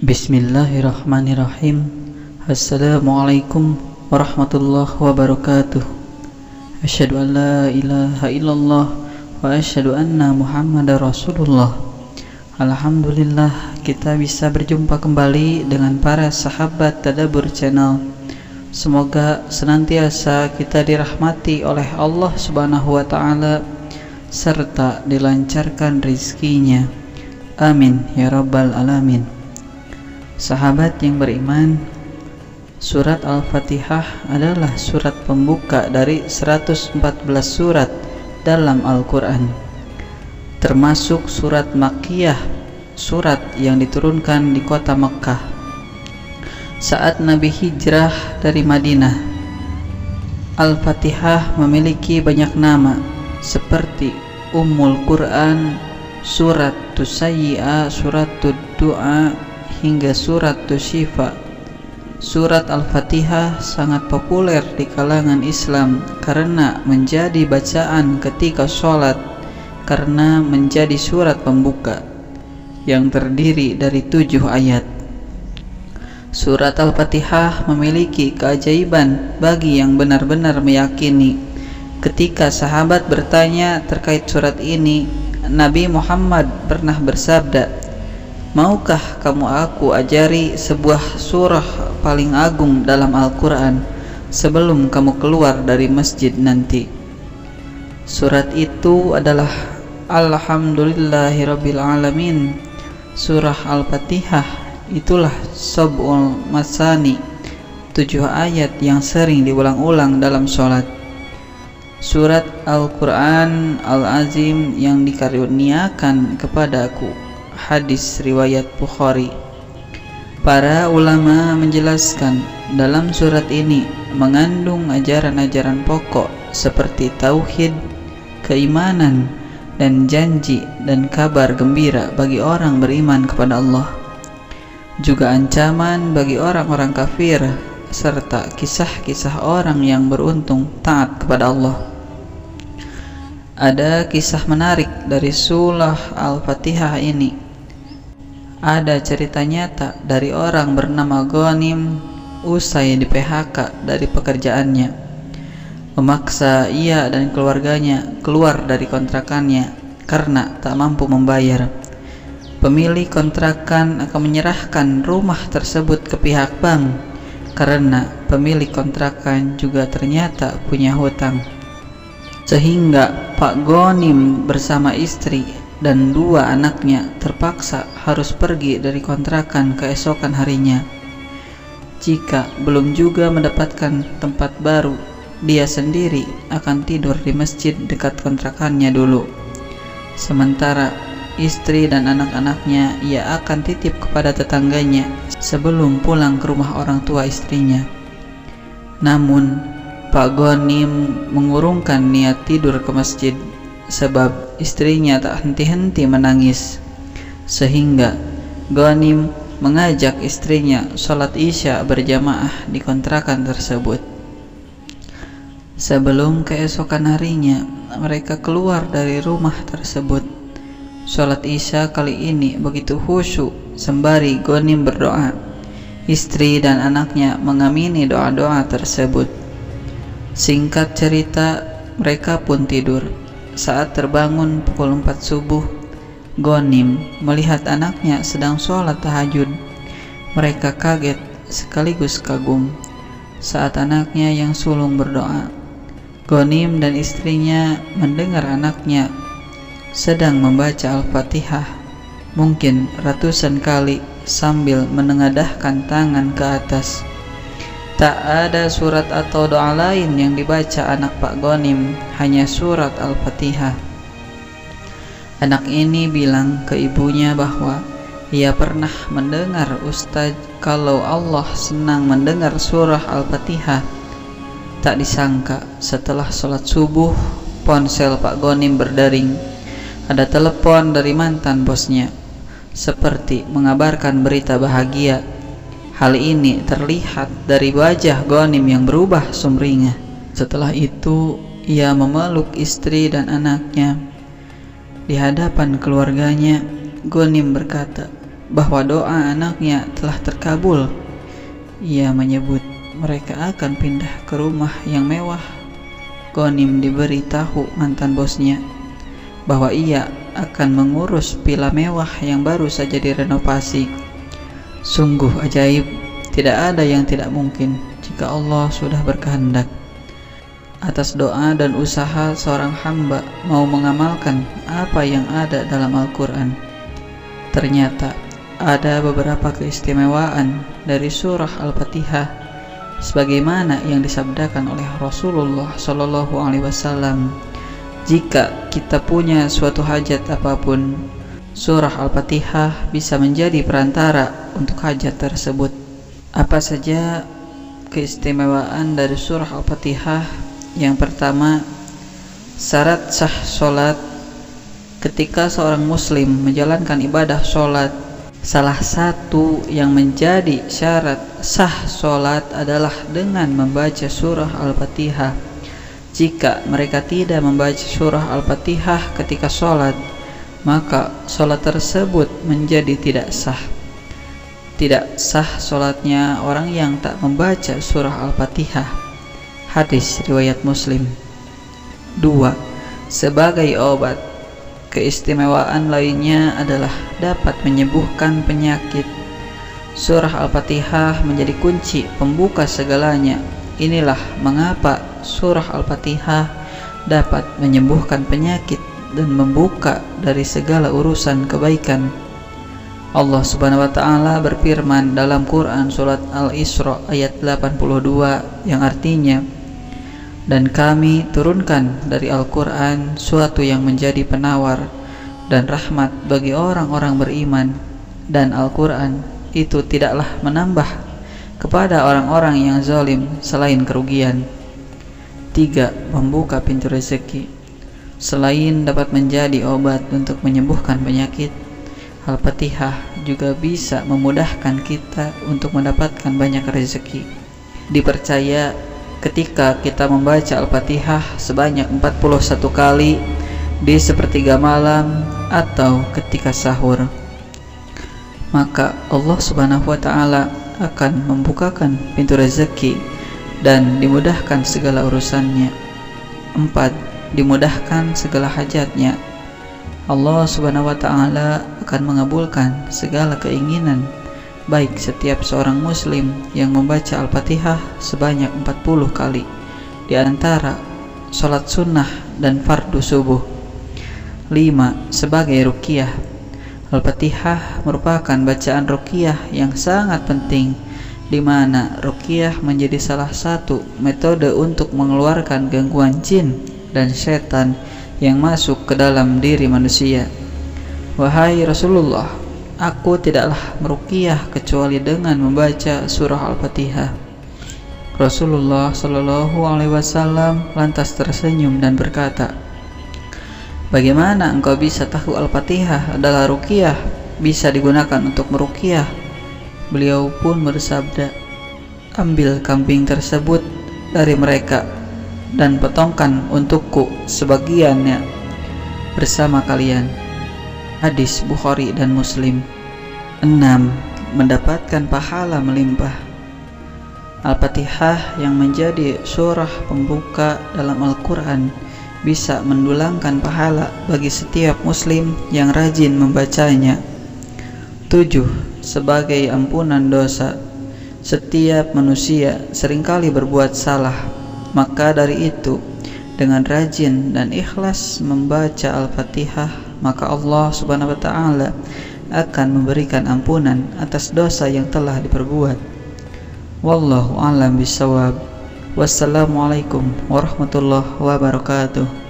Bismillahirrahmanirrahim. Assalamualaikum warahmatullahi wabarakatuh. Asyhadu an la ilaha illallah wa asyhadu anna Muhammadar Rasulullah. Alhamdulillah, kita bisa berjumpa kembali dengan para sahabat Tadabbur Channel. Semoga senantiasa kita dirahmati oleh Allah Subhanahu wa taala serta dilancarkan rizkinya. Amin ya rabbal alamin. Sahabat yang beriman, surat Al-Fatihah adalah surat pembuka dari 114 surat dalam Al-Quran, termasuk surat Makkiyah, surat yang diturunkan di kota Mekkah saat Nabi hijrah dari Madinah. Al-Fatihah memiliki banyak nama seperti Ummul Quran, Surat Tusayyi'a, Surat Du'a, hingga Surat Syifa. Surat Al-Fatihah sangat populer di kalangan Islam karena menjadi bacaan ketika sholat, karena menjadi surat pembuka yang terdiri dari 7 ayat. Surat Al-Fatihah memiliki keajaiban bagi yang benar-benar meyakini. Ketika sahabat bertanya terkait surat ini, Nabi Muhammad pernah bersabda, "Maukah kamu aku ajari sebuah surah paling agung dalam Al-Quran sebelum kamu keluar dari masjid nanti?" Surat itu adalah Alhamdulillahirabbil alamin. Surah Al-Fatihah itulah Sab'ul Masani, 7 ayat yang sering diulang-ulang dalam sholat. Surat Al-Quran Al-Azim yang dikaruniakan kepadaku. Hadis riwayat Bukhari. Para ulama menjelaskan dalam surat ini mengandung ajaran-ajaran pokok seperti tauhid, keimanan, dan janji dan kabar gembira bagi orang beriman kepada Allah, juga ancaman bagi orang-orang kafir, serta kisah-kisah orang yang beruntung taat kepada Allah. Ada kisah menarik dari surah Al-Fatihah ini. Ada cerita nyata dari orang bernama Ghanim usai di PHK dari pekerjaannya, memaksa ia dan keluarganya keluar dari kontrakannya karena tak mampu membayar. Pemilik kontrakan akan menyerahkan rumah tersebut ke pihak bank karena pemilik kontrakan juga ternyata punya hutang. Sehingga Pak Ghanim bersama istri dan 2 anaknya terpaksa harus pergi dari kontrakan keesokan harinya. Jika belum juga mendapatkan tempat baru, dia sendiri akan tidur di masjid dekat kontrakannya dulu. Sementara istri dan anak-anaknya ia akan titip kepada tetangganya sebelum pulang ke rumah orang tua istrinya. Namun Pak Ghanim mengurungkan niat tidur ke masjid sebab istrinya tak henti-henti menangis, sehingga Ghanim mengajak istrinya sholat isya berjamaah di kontrakan tersebut. Sebelum keesokan harinya mereka keluar dari rumah tersebut. Sholat isya kali ini begitu khusyuk sembari Ghanim berdoa. Istri dan anaknya mengamini doa-doa tersebut. Singkat cerita, mereka pun tidur. Saat terbangun pukul 4 subuh, Ghanim melihat anaknya sedang sholat tahajud. Mereka kaget sekaligus kagum saat anaknya yang sulung berdoa. Ghanim dan istrinya mendengar anaknya sedang membaca Al-Fatihah mungkin ratusan kali sambil menengadahkan tangan ke atas. Tak ada surat atau doa lain yang dibaca anak Pak Ghanim, hanya surat Al-Fatihah. Anak ini bilang ke ibunya bahwa ia pernah mendengar Ustaz kalau Allah senang mendengar surah Al-Fatihah. Tak disangka setelah sholat subuh, ponsel Pak Ghanim berdering. Ada telepon dari mantan bosnya, seperti mengabarkan berita bahagia. Hal ini terlihat dari wajah Ghanim yang berubah sumringah. Setelah itu ia memeluk istri dan anaknya. Di hadapan keluarganya, Ghanim berkata, bahwa doa anaknya telah terkabul. Ia menyebut mereka akan pindah ke rumah yang mewah. Ghanim diberi tahu mantan bosnya bahwa ia akan mengurus villa mewah yang baru saja direnovasi. Sungguh ajaib, tidak ada yang tidak mungkin jika Allah sudah berkehendak. Atas doa dan usaha seorang hamba mau mengamalkan apa yang ada dalam Al-Quran, ternyata ada beberapa keistimewaan dari surah Al-Fatihah sebagaimana yang disabdakan oleh Rasulullah SAW. Jika kita punya suatu hajat apapun, surah Al-Fatihah bisa menjadi perantara untuk hajat tersebut. Apa saja keistimewaan dari surah Al-Fatihah? Yang pertama, syarat sah sholat. Ketika seorang muslim menjalankan ibadah sholat, salah satu yang menjadi syarat sah sholat adalah dengan membaca surah Al-Fatihah. Jika mereka tidak membaca surah Al-Fatihah ketika sholat, maka sholat tersebut menjadi tidak sah. Tidak sah sholatnya orang yang tak membaca surah Al-Fatihah. Hadis riwayat Muslim. 2. Sebagai obat, keistimewaan lainnya adalah dapat menyembuhkan penyakit. Surah Al-Fatihah menjadi kunci pembuka segalanya. Inilah mengapa surah Al-Fatihah dapat menyembuhkan penyakit dan membuka dari segala urusan kebaikan. Allah Subhanahu wa taala berfirman dalam Quran surat Al-Isra ayat 82 yang artinya, dan kami turunkan dari Al-Quran suatu yang menjadi penawar dan rahmat bagi orang-orang beriman, dan Al-Quran itu tidaklah menambah kepada orang-orang yang zalim selain kerugian. 3. Membuka pintu rezeki. Selain dapat menjadi obat untuk menyembuhkan penyakit, Al-Fatihah juga bisa memudahkan kita untuk mendapatkan banyak rezeki. Dipercaya ketika kita membaca Al-Fatihah sebanyak 41 kali di sepertiga malam atau ketika sahur, maka Allah Subhanahu wa taala akan membukakan pintu rezeki dan dimudahkan segala urusannya. 4. Dimudahkan segala hajatnya. Allah Subhanahu wa taala akan mengabulkan segala keinginan baik setiap seorang muslim yang membaca Al-Fatihah sebanyak 40 kali di antara sholat sunnah dan fardu subuh. 5. Sebagai ruqyah. Al-Fatihah merupakan bacaan ruqyah yang sangat penting, di mana ruqyah menjadi salah satu metode untuk mengeluarkan gangguan jin dan setan yang masuk ke dalam diri manusia. Wahai Rasulullah, aku tidaklah meruqyah kecuali dengan membaca surah Al-Fatihah. Rasulullah Shallallahu Alaihi Wasallam lantas tersenyum dan berkata, bagaimana engkau bisa tahu Al-Fatihah adalah ruqyah, bisa digunakan untuk meruqyah? Beliau pun bersabda, ambil kambing tersebut dari mereka dan potongkan untukku sebagiannya bersama kalian. Hadis Bukhari dan Muslim. 6. Mendapatkan pahala melimpah. Al-Fatihah yang menjadi surah pembuka dalam Al-Quran bisa mendulangkan pahala bagi setiap muslim yang rajin membacanya. 7. Sebagai ampunan dosa. Setiap manusia seringkali berbuat salah, maka dari itu dengan rajin dan ikhlas membaca Al-Fatihah, maka Allah Subhanahu wa taala akan memberikan ampunan atas dosa yang telah diperbuat. Wallahu a'lam bishawab. Wassalamualaikum warahmatullahi wabarakatuh.